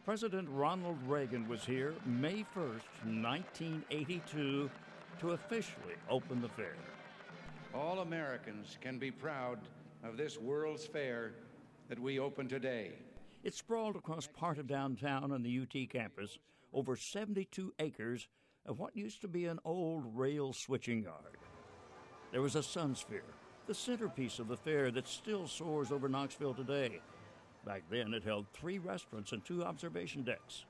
President Ronald Reagan was here May 1st, 1982, to officially open the fair. All Americans can be proud of this World's Fair that we open today. It sprawled across part of downtown on the UT campus, over 72 acres of what used to be an old rail switching yard. There was a sun sphere, the centerpiece of the fair that still soars over Knoxville today. Back then, it held 3 restaurants and 2 observation decks.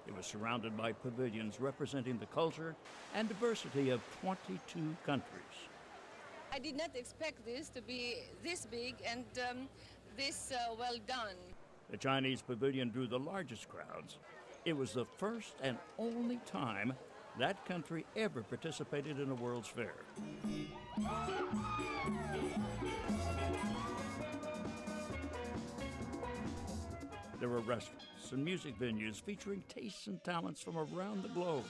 It was surrounded by pavilions representing the culture and diversity of 22 countries. I did not expect this to be this big and this well done. The Chinese pavilion drew the largest crowds. It was the first and only time that country ever participated in a World's Fair. There were restaurants and music venues featuring tastes and talents from around the globe.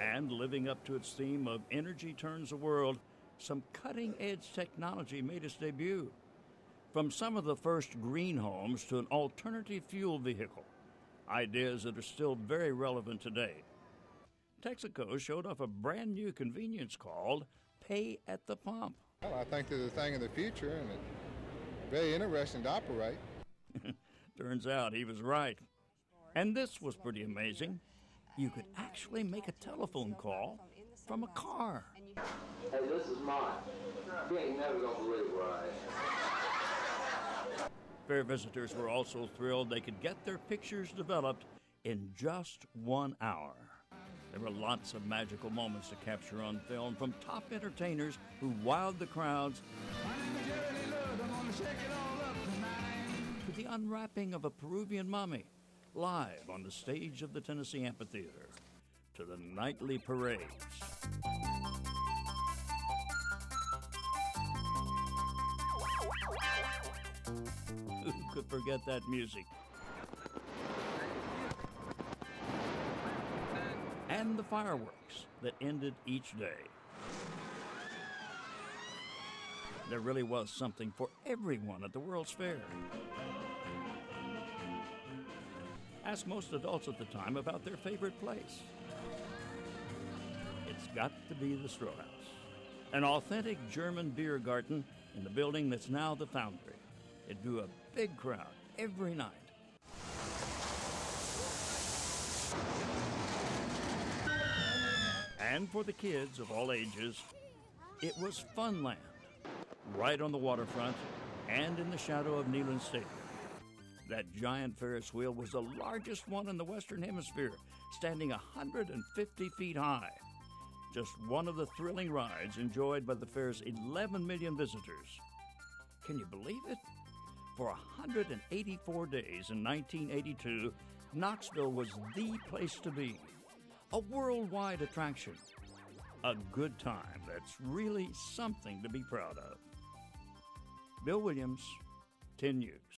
And living up to its theme of energy turns the world, some cutting-edge technology made its debut. From some of the first green homes to an alternative fuel vehicle, ideas that are still very relevant today. Texaco showed off a brand new convenience called Pay at the Pump. Well, I think there's a thing of the future, and it's very interesting to operate. Turns out he was right. And this was pretty amazing. You could actually make a telephone call from a car. Hey, this is mine. You ain't never gonna believe where I am. Fair visitors were also thrilled they could get their pictures developed in just 1 hour. There were lots of magical moments to capture on film, from top entertainers who wowed the crowds to the unwrapping of a Peruvian mummy live on the stage of the Tennessee Amphitheater, to the nightly parades. Who could forget that music? And the fireworks that ended each day. There really was something for everyone at the World's Fair. Ask most adults at the time about their favorite place. It's got to be the Straw House, an authentic German beer garden in the building that's now the Foundry. It drew a big crowd every night. And for the kids of all ages, it was Funland, right on the waterfront and in the shadow of Neyland Stadium. That giant Ferris wheel was the largest one in the Western Hemisphere, standing 150 feet high. Just one of the thrilling rides enjoyed by the fair's 11 million visitors. Can you believe it? For 184 days in 1982, Knoxville was the place to be. A worldwide attraction. A good time that's really something to be proud of. Bill Williams, 10 News.